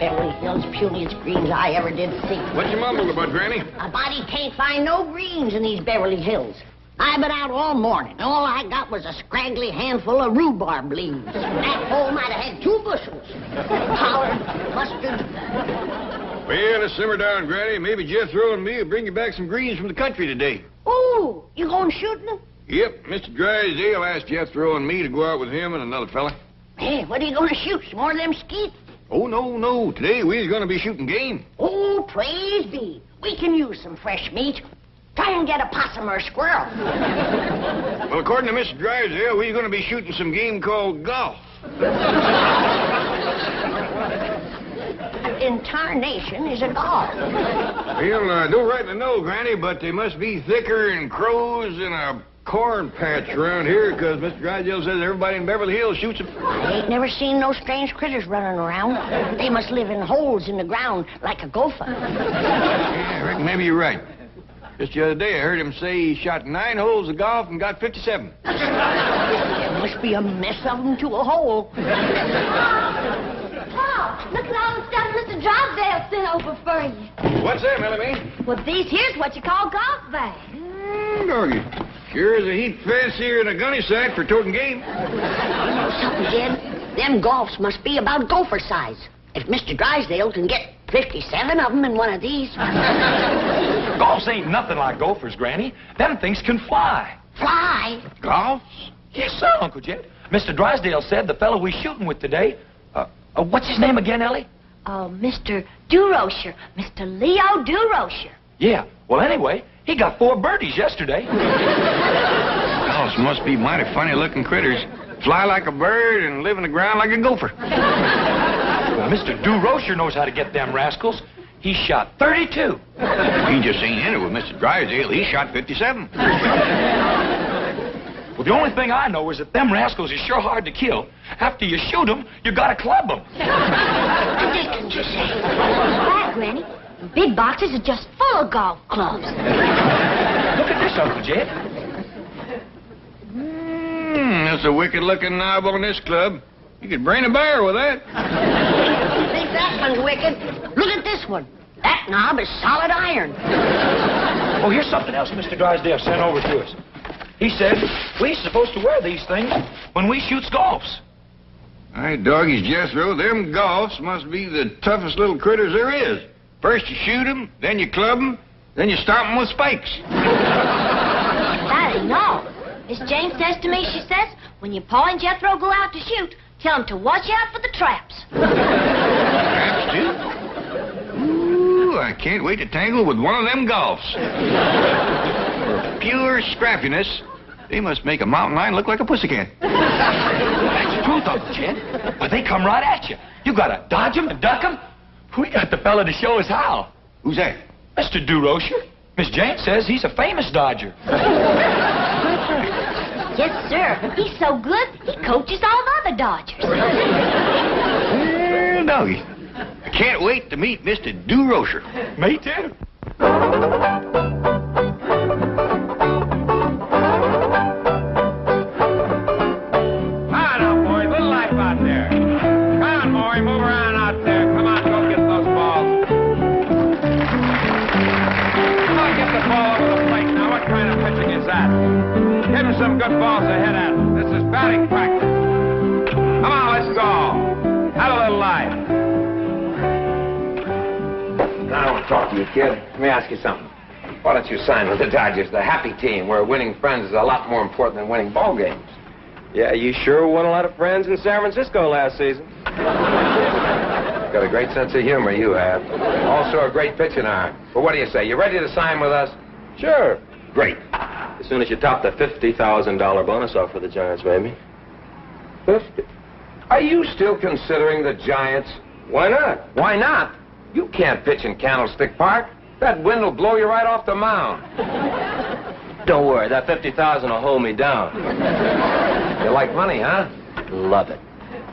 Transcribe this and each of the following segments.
Beverly Hills, puniest greens I ever did see. What you mumbling about, Granny? A body can't find no greens in these Beverly Hills. I've been out all morning. All I got was a scraggly handful of rhubarb leaves. That hole might have had 2 bushels. Collard, mustard. Well, let's simmer down, Granny. Maybe Jethro and me will bring you back some greens from the country today. Oh, you going shooting? Yep, Mr. Drysdale asked Jethro and me to go out with him and another fella. Hey, what are you going to shoot? Some more of them skeet? Oh, no. Today we're going to be shooting game. Oh, praise be. We can use some fresh meat. Try and get a possum or a squirrel. Well, according to Mr. Drysdale, we're going to be shooting some game called golf. Intarnation is a golf. Well, I don't rightly know, Granny, but they must be thicker than crows in a corn patch around here, because Mr. Drysdale says everybody in Beverly Hills shoots them. I ain't never seen no strange critters running around. They must live in holes in the ground like a gopher. Yeah, I reckon maybe you're right. Just the other day, I heard him say he shot 9 holes of golf and got 57. There must be a mess of them to a hole. Paul, look at all the stuff Mr. Drysdale sent over for you. What's that, Melanie? Well, these here's what you call golf bags. Doggy. Sure is a heap fancier than a gunny sack for toting game. You know something, Jed? Them golfs must be about gopher size. If Mr. Drysdale can get 57 of them in one of these. Golfs ain't nothing like gophers, Granny. Them things can fly. Fly? Golf? Yes, sir, Uncle Jed. Mr. Drysdale said the fellow we're shooting with today, what's his name again, Ellie? Mr. Durocher. Mr. Leo Durocher. Yeah, well, anyway, he got 4 birdies yesterday. Golfs must be mighty funny-looking critters. Fly like a bird and live in the ground like a gopher. Well, Mr. Durocher knows how to get them rascals. He shot 32. He just ain't in it with Mr. Drysdale. He shot 57. Well, the only thing I know is that them rascals are sure hard to kill. After you shoot them, you gotta club them. Didn't you say? Right, Granny. The big boxes are just full of golf clubs. Look at this, Uncle Jed. That's a wicked-looking knob on this club. You could brain a bear with that. You think that one's wicked? Look at this one. That knob is solid iron. Oh, here's something else Mr. Drysdale sent over to us. He said we're supposed to wear these things when we shoots golfs. All right, doggies, Jethro, them golfs must be the toughest little critters there is. First you shoot them, then you club them, then you stomp them with spikes. That ain't all. Miss Jane says to me, she says, when your Pa and Jethro go out to shoot, tell them to watch out for the traps. Traps, too? Ooh, I can't wait to tangle with one of them golfs. For pure scrappiness, they must make a mountain lion look like a pussycat. That's the truth, Uncle Jed. But they come right at you. You gotta dodge them and duck them. We got the fella to show us how. Who's that? Mr. Durocher. Miss Jane says he's a famous dodger. Yes, sir. He's so good, he coaches all the other dodgers. Well, doggy, I can't wait to meet Mr. Durocher. Me too. Hi now, boys. Little life out there. Come on, Maury. Move around out there. Come on, go get those balls. Come on, get the ball over the plate. Now, what kind of pitching is that? Give him some good balls to hit at. This is batting practice. Come on, let's go. Have a little life. I want to talk to you, kid. Let me ask you something. Why don't you sign with the Dodgers, the happy team, where winning friends is a lot more important than winning ball games? Yeah, you sure won a lot of friends in San Francisco last season. Got a great sense of humor, you have. Also a great pitching arm. Well, what do you say? You ready to sign with us? Sure. Great. As soon as you top the $50,000 bonus offer the Giants made me. 50. Are you still considering the Giants? Why not? Why not? You can't pitch in Candlestick Park. That wind will blow you right off the mound. Don't worry, that $50,000 will hold me down. You like money, huh? Love it.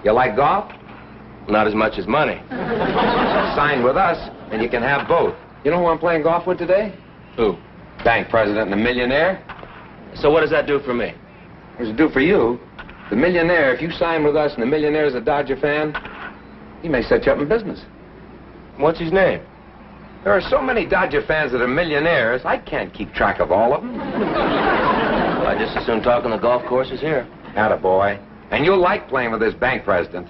You like golf? Not as much as money. Sign with us, and you can have both. You know who I'm playing golf with today? Who? Bank president and a millionaire. So what does that do for me? What does it do for you? The millionaire, if you sign with us and the millionaire's a Dodger fan, he may set you up in business. What's his name? There are so many Dodger fans that are millionaires, I can't keep track of all of them. I just as soon talk on the golf courses here. Attaboy. And you'll like playing with this bank president.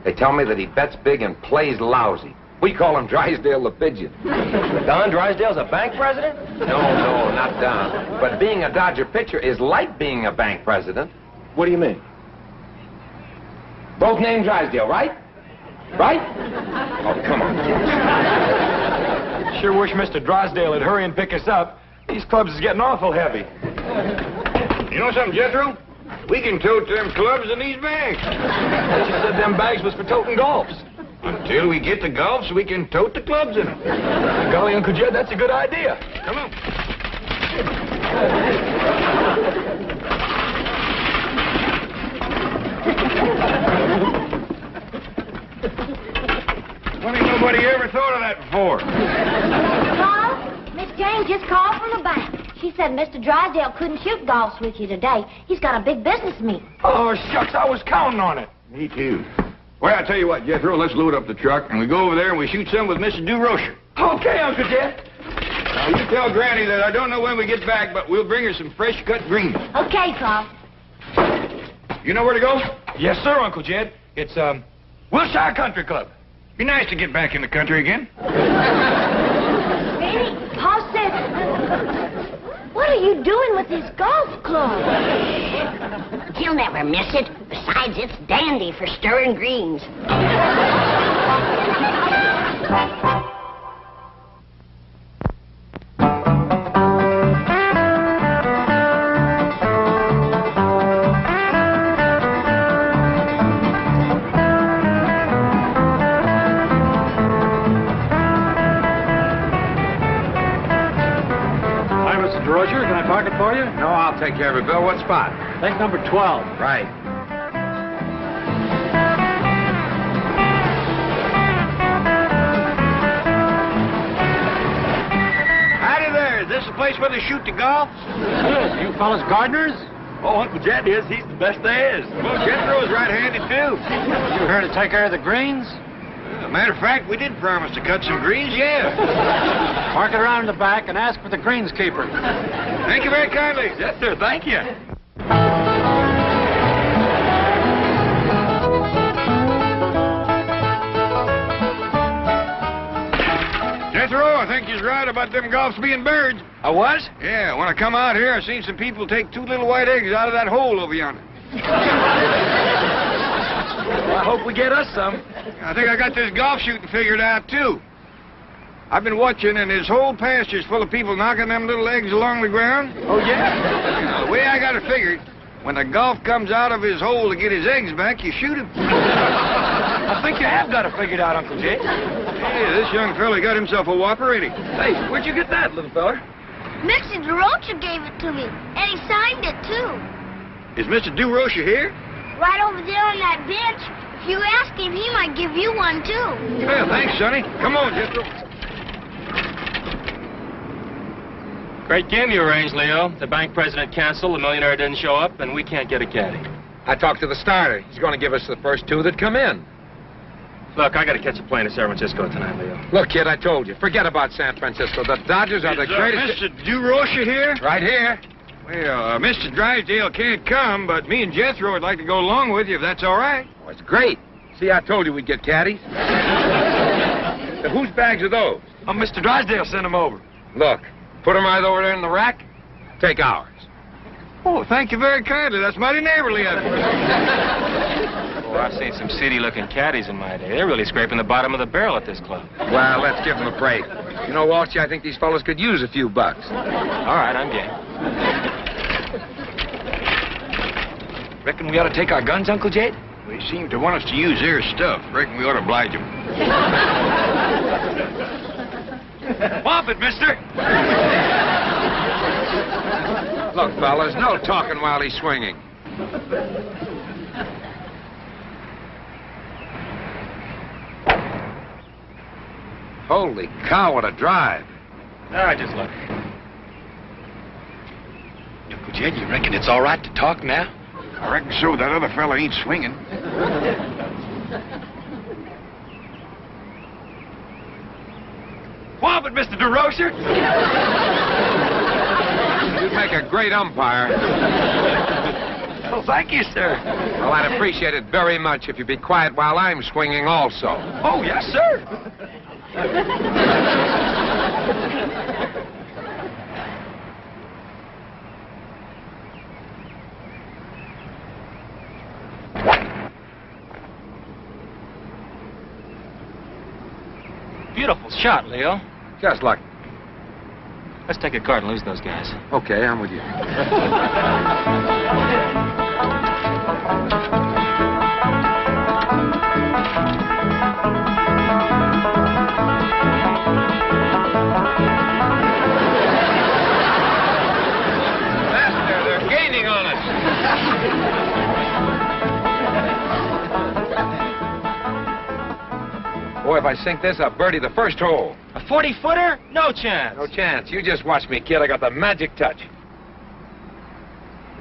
They tell me that he bets big and plays lousy. We call him Drysdale the Pigeon. Don Drysdale's a bank president? No, not Don. But being a Dodger pitcher is like being a bank president. What do you mean? Both named Drysdale, right? Right? Oh, come on, kids. Sure wish Mr. Drysdale would hurry and pick us up. These clubs is getting awful heavy. You know something, Jethro? We can tote them clubs in these bags. You said them bags was for toting golfs. Until we get the golfs, we can tote the clubs in them. Golly, Uncle Jed, that's a good idea. Come on. Funny nobody ever thought of that before. Paul, Miss Jane just called from the bank. She said Mr. Drysdale couldn't shoot golfs with you today. He's got a big business meeting. Oh, shucks, I was counting on it. Me too. Well, I'll tell you what, Jethro, let's load up the truck, and we go over there and we shoot some with Mrs. DeRocher. Okay, Uncle Jed. Now, you tell Granny that I don't know when we get back, but we'll bring her some fresh-cut greens. Okay, Paul. You know where to go? Yes, sir, Uncle Jed. It's, Wilshire Country Club. Be nice to get back in the country again. Benny, Paul said... What are you doing with this golf club? He'll never miss it. Besides, it's dandy for stirring greens. Roger, can I park it for you? No, I'll take care of it, Bill. What spot? Think number 12. Right. Howdy there. Is this the place where they shoot the golf? Yes, you fellas gardeners? Oh, Uncle Jed is. He's the best there is. Well, Jethro's right-handed, too. You here to take care of the greens? Matter of fact, we did promise to cut some greens, yeah. Park it around in the back and ask for the greenskeeper. Thank you very kindly. Yes, sir. Thank you. Jethro, I think you're right about them golfs being birds. I was? Yeah, when I come out here, I seen some people take 2 little white eggs out of that hole over yonder. Well, I hope we get us some. I think I got this golf shooting figured out, too. I've been watching, and this whole pasture's full of people knocking them little eggs along the ground. Oh, yeah? The way I got it figured, when the golf comes out of his hole to get his eggs back, you shoot him. I think you have got it figured out, Uncle Jed. Yeah, this young fella got himself a whopper, ain't he? Hey, where'd you get that, little feller? Mr. DeRocher gave it to me, and he signed it, too. Is Mr. DeRocher here? Right over there on that bench. If you ask him, he might give you one, too. Well, thanks, Sonny. Come on, Jethro. Great game you arranged, Leo. The bank president canceled, the millionaire didn't show up, and we can't get a caddy. I talked to the starter. He's going to give us the first 2 that come in. Look, I gotta catch a plane to San Francisco tonight, Leo. Look, kid, I told you. Forget about San Francisco. The Dodgers are the greatest... Mr. DeRocher here? Right here. Well, Mr. Drysdale can't come, but me and Jethro would like to go along with you, if that's all right. Oh, it's great. See, I told you we'd get caddies. Now, whose bags are those? Oh, Mr. Drysdale sent them over. Look, put them right over there in the rack. Take ours. Oh, thank you very kindly. That's mighty neighborly of you. Oh, I've seen some seedy-looking caddies in my day. They're really scraping the bottom of the barrel at this club. Well, let's give them a break. You know, Walshy, I think these fellas could use a few bucks. All right, I'm game. Reckon we ought to take our guns, Uncle Jed? They seem to want us to use their stuff. Reckon we ought to oblige them. Whop it, mister! Look, fellas, no talking while he's swinging. Holy cow, what a drive. I just love it. Uncle Jed, you reckon it's all right to talk now? I reckon so. That other fella ain't swinging. Whomp it, Mr. DeRocher. You'd make a great umpire. Well, thank you, sir. Well, I'd appreciate it very much if you'd be quiet while I'm swinging also. Oh, yes, sir. Beautiful shot, Leo. Just luck. Let's take a card and lose those guys. Okay, I'm with you. Master, they're gaining on us. Boy, if I sink this, I'll birdie the first hole. A 40-footer? No chance. No chance. You just watch me, kid. I got the magic touch.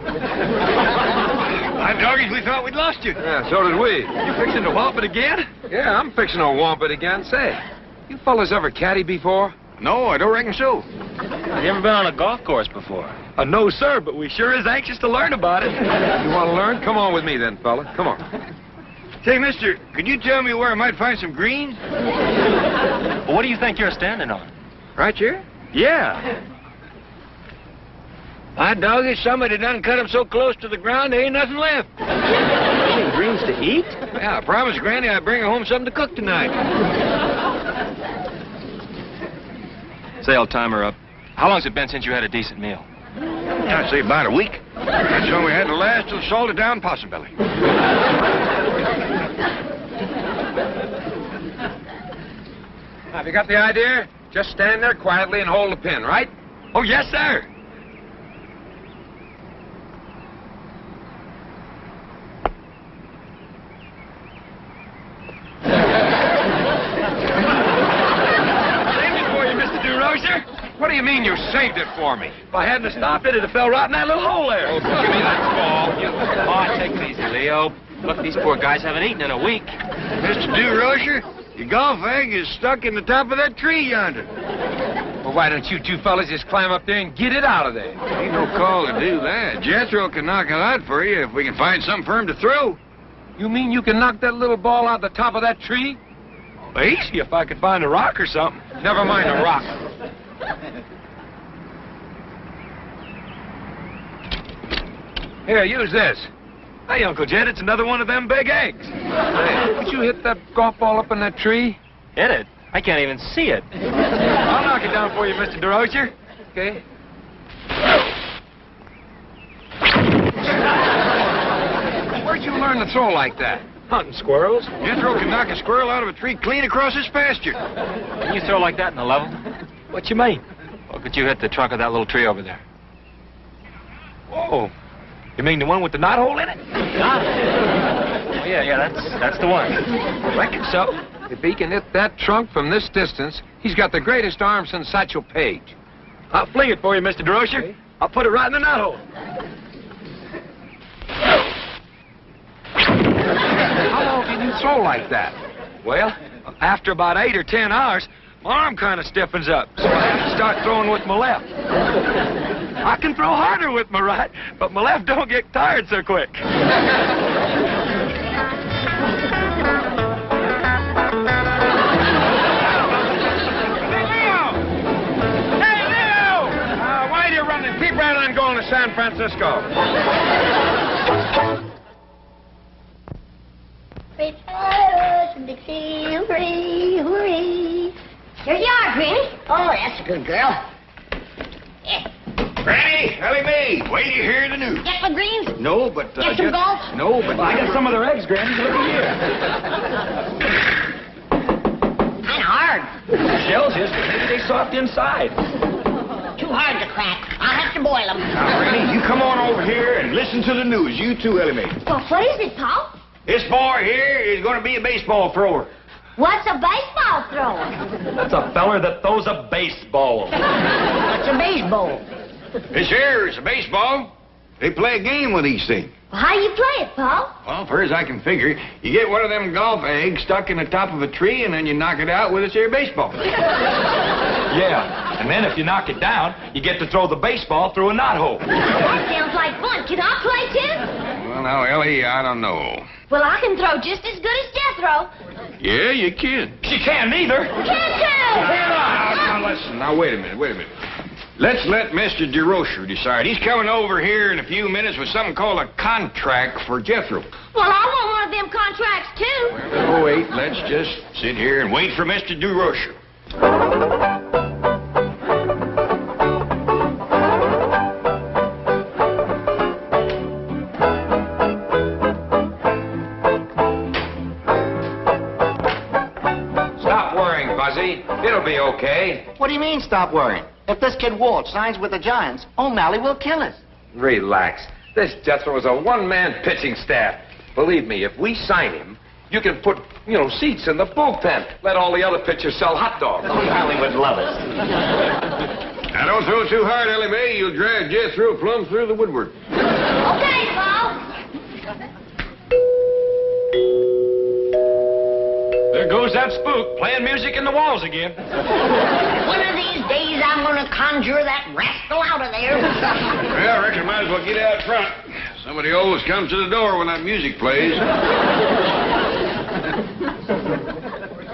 Hi, doggies, we thought we'd lost you. Yeah, so did we. You fixing to whomp it again? Yeah, I'm fixing to whomp it again. Say, you fellas ever caddy before? No, I don't reckon so. Have you ever been on a golf course before? No, sir, but we sure is anxious to learn about it. You want to learn? Come on with me then, fella. Come on. Say, mister, could you tell me where I might find some greens? Well, what do you think you're standing on? Right here? Yeah. My dog is somebody done cut them so close to the ground there ain't nothing left. Any greens to eat? Yeah, I promised Granny I'd bring her home something to cook tonight. Say, old timer up. How long's it been since you had a decent meal? I'd say about a week. That's when we had the last of the salted down possum belly. Now, have you got the idea? Just stand there quietly and hold the pin, right? Oh, yes, sir. Saved it for you, Mr. DeRocher. What do you mean you saved it for me? If I hadn't have stopped it, it'd have fell right in that little hole there. Oh, give me that ball. Come on, take it easy, Leo. Look, these poor guys haven't eaten in a week. Mr. DeRocher, your golf egg is stuck in the top of that tree yonder. Well, why don't you two fellas just climb up there and get it out of there? Ain't no call to do that. Jethro can knock it out for you if we can find some for him to throw. You mean you can knock that little ball out the top of that tree? Easy if I could find a rock or something. Never mind a rock. Here, use this. Hey, Uncle Jed, it's another one of them big eggs. Hey, would you hit that golf ball up in that tree? Hit it? I can't even see it. I'll knock it down for you, Mr. DeRocher. Okay. Where'd you learn to throw like that? Hunting squirrels. Jethro can knock a squirrel out of a tree clean across his pasture. Can you throw like that in the level? What you mean? Or could you hit the trunk of that little tree over there? Whoa. You mean the one with the knothole in it? Oh, yeah, that's the one. Reckon so. If he can hit that trunk from this distance, he's got the greatest arm since Satchel Paige. I'll fling it for you, Mr. DeRocher. Okay. I'll put it right in the knothole. How long can you throw like that? Well, after about 8 or 10 hours, my arm kind of stiffens up, so I have to start throwing with my left. I can throw harder with my right, but my left don't get tired so quick. Why are you running? Keep right on going to San Francisco. Great flowers and Dixie, hooray, hooray. Here you are, Granny. Oh, that's a good girl. Yeah. Granny, Ellie Mae, wait till you hear the news. Get my greens? No, but... Get some golf? No, but... I got some of their eggs, Granny. Look here. Kind of hard. Shells is, but maybe they soft inside. Too hard to crack. I'll have to boil them. Now, Granny, you come on over here and listen to the news. You too, Ellie Mae. Well, what is it, Pa? This boy here is going to be a baseball thrower. What's a baseball thrower? That's a feller that throws a baseball. What's a baseball? This here is a baseball. They play a game with these things. Well, how do you play it, Pa? Well, far as I can figure, you get one of them golf eggs stuck in the top of a tree, and then you knock it out with this here baseball. Yeah, and then if you knock it down, you get to throw the baseball through a knothole. That sounds like fun. Can I play, too? Well, now, Ellie, I don't know. Well, I can throw just as good as Jethro. Yeah, you can. She can't neither. Can too! Now, listen. Now, wait a minute. Let's let Mr. DeRocher decide. He's coming over here in a few minutes with something called a contract for Jethro. Well, I want one of them contracts, too. Oh, wait. Let's just sit here and wait for Mr. DeRocher. Stop worrying, Fuzzy. It'll be okay. What do you mean, stop worrying? If this kid Walt signs with the Giants, O'Malley will kill us. Relax. This Jethro is a one-man pitching staff. Believe me, if we sign him, you can put, seats in the bullpen. Let all the other pitchers sell hot dogs. O'Malley would love us. Now, don't throw too hard, Ellie Mae. You'll drag Jethro plumb through the woodwork. Okay, Paul. There goes that spook, playing music in the walls again. One of these days, I'm going to conjure that rascal out of there. Well, I reckon might as well get out front. Somebody always comes to the door when that music plays.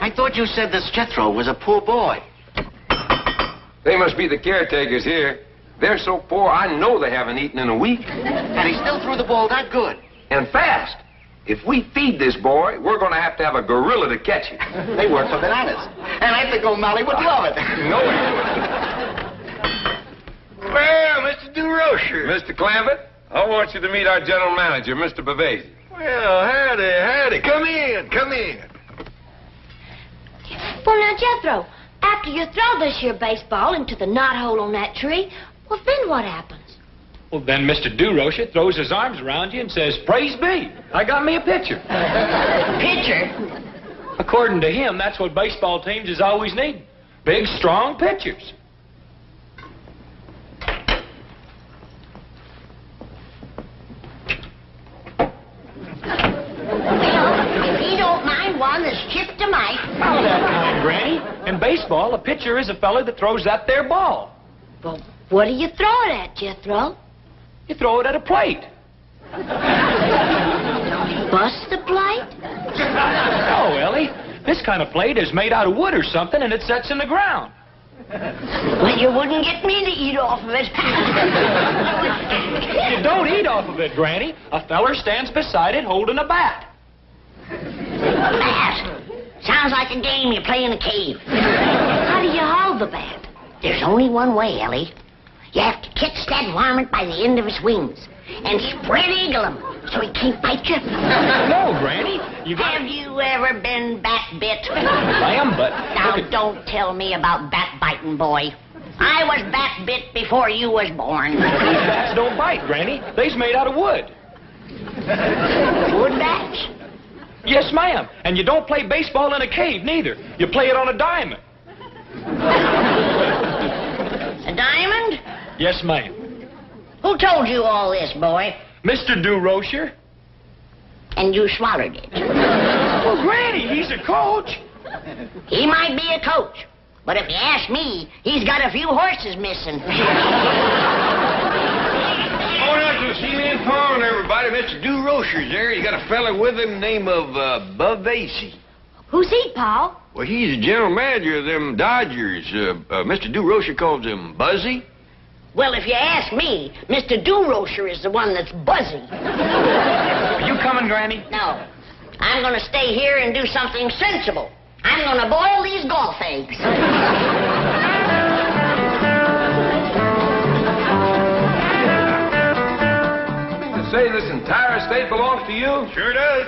I thought you said this Jethro was a poor boy. They must be the caretakers here. They're so poor, I know they haven't eaten in a week. And he still threw the ball that good. And fast. If we feed this boy, we're going to have a gorilla to catch him. They work for bananas. And I think O'Malley would love it. No, he wouldn't. Well, Mr. DeRocher. Mr. Clampett, I want you to meet our general manager, Mr. Bavasi. Well, howdy. Come in. Well, now, Jethro, after you throw this here baseball into the knothole on that tree, well, then what happens? Well, then Mr. DeRocher throws his arms around you and says, "Praise be, I got me a pitcher." Pitcher? According to him, that's what baseball teams is always needing. Big, strong pitchers. If he don't mind one that's chipped a mite. How that kind, Granny? In baseball, a pitcher is a fella that throws that there ball. Well, what do you throw it at, Jethro? You throw it at a plate. Bust the plate? No, Ellie. This kind of plate is made out of wood or something, and it sets in the ground. Well, you wouldn't get me to eat off of it. You don't eat off of it, Granny. A feller stands beside it holding a bat. Bat? Sounds like a game you play in a cave. How do you hold the bat? There's only one way, Ellie. You have to catch that varmint by the end of his wings and spread eagle him so he can't bite you. No, Granny. Have you ever been bat bit? I am, but... Now, don't tell me about bat biting, boy. I was bat bit before you was born. These bats don't bite, Granny. They's made out of wood. Wood bats? Yes, ma'am. And you don't play baseball in a cave, neither. You play it on a diamond. A diamond? Yes, ma'am. Who told you all this, boy? Mr. DeRocher? And you swallowed it. Well, Granny, he's a coach. He might be a coach, but if you ask me, he's got a few horses missing. Oh, that's the cement pond, everybody. Mr. DeRocher's there. You got a fella with him named Bavasi. Who's he, Paul? Well, he's the general manager of them Dodgers. Mr. DeRocher calls him Buzzy. Well, if you ask me, Mr. DeRocher is the one that's buzzy. Are you coming, Granny? No. I'm going to stay here and do something sensible. I'm going to boil these golf eggs. To say this entire estate belongs to you? Sure does.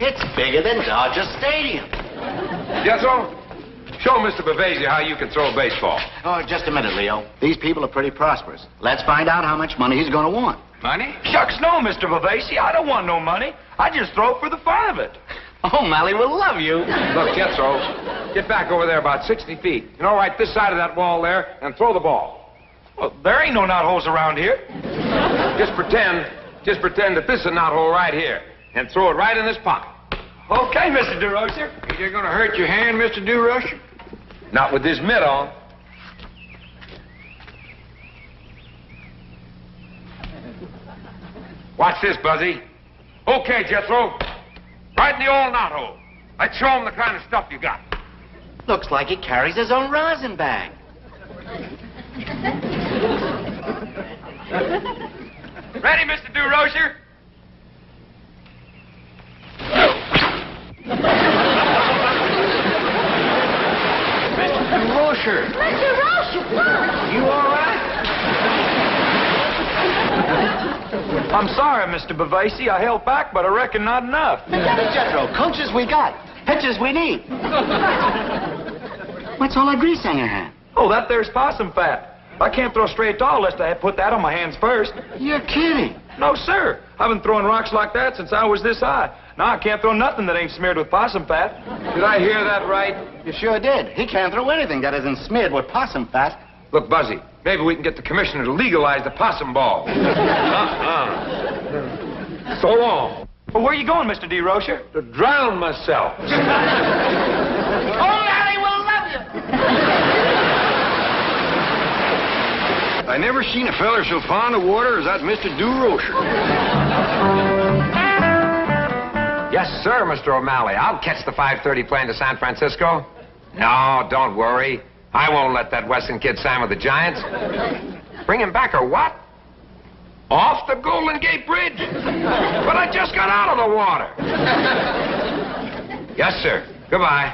It's bigger than Dodger Stadium. Jethro, show Mr. Bavasi how you can throw a baseball. Oh, just a minute, Leo. These people are pretty prosperous. Let's find out how much money he's going to want. Money? Shucks, no, Mr. Bavasi. I don't want no money. I just throw it for the fun of it. O'Malley will love you. Look, Jethro, get back over there about 60 feet. Right this side of that wall there, and throw the ball. Well, there ain't no knotholes around here. Just pretend that this is a knothole right here, and throw it right in this pocket. Okay, Mr. DeRocher. You're going to hurt your hand, Mr. DeRocher? Not with this mitt on. Watch this, Buzzy. Okay, Jethro. Right in the old knot-hole. Let's show him the kind of stuff you got. Looks like he carries his own rosin bag. Ready, Mr. DeRocher? Mr. DeRocher. Mr. Roche, look! You all right? I'm sorry, Mr. Bavasi. I held back, but I reckon not enough. Jethro, coaches we got. Pitches we need. What's all that grease on your hand? Oh, that there's possum fat. I can't throw straight tall unless I had put that on my hands first. You're kidding. No, sir. I've been throwing rocks like that since I was this high. Now I can't throw nothing that ain't smeared with possum fat. Did I hear that right? You sure did. He can't throw anything that isn't smeared with possum fat. Look, Buzzy, maybe we can get the commissioner to legalize the possum ball. So long. Well, where are you going, Mr. DeRocher? To drown myself. Oh, Larry will love you. I never seen a feller so fond of water as that Mr. DeRocher. Yes, sir, Mr. O'Malley. I'll catch the 5:30 plane to San Francisco. No, don't worry. I won't let that Weston kid sign with the Giants. Bring him back or what? Off the Golden Gate Bridge? But I just got out of the water. Yes, sir. Goodbye.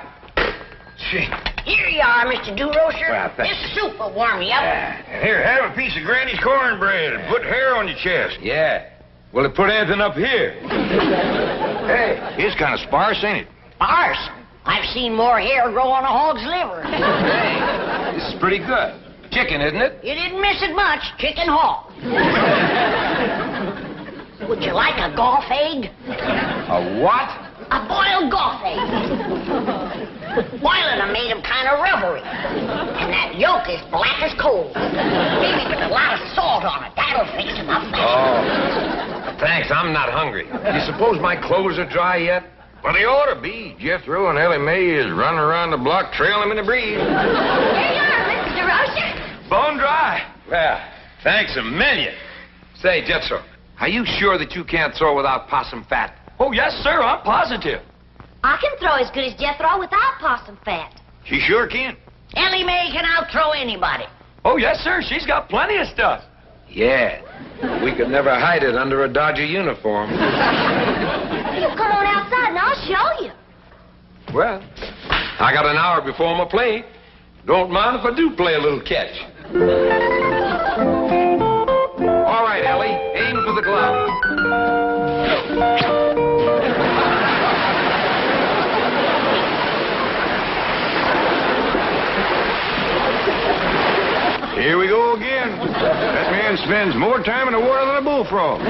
Gee. Here you are, Mr. DeRocher. Well, thanks. This soup will warm you up. And here, have a piece of Granny's cornbread and put hair on your chest. Yeah. Will it put anything up here? Hey, it's kind of sparse, ain't it? Arse. I've seen more hair grow on a hog's liver. Hey, this is pretty good. Chicken, isn't it? You didn't miss it much. Chicken hog. Would you like a golf egg? A what? A boiled golf egg. Boiling them made them kind of rubbery. And that yolk is black as coal. Maybe put a lot of salt on it. That'll fix them up better. Oh. Thanks, I'm not hungry. You suppose my clothes are dry yet? Well, they ought to be. Jethro and Ellie Mae is running around the block trailing them in the breeze. Here you are, Mr. DeRocher. Bone dry. Well, thanks a million. Say, Jethro, are you sure that you can't throw without possum fat? Oh, yes, sir. I'm positive. I can throw as good as Jethro without possum fat. She sure can. Ellie Mae can out-throw anybody. Oh, yes, sir. She's got plenty of stuff. Yeah. We could never hide it under a Dodger uniform. You come on outside and I'll show you. Well, I got an hour before my play. Don't mind if I do play a little catch. All right, Ellie. Aim for the glove. Here we go again. That man spends more time in the water than a bullfrog.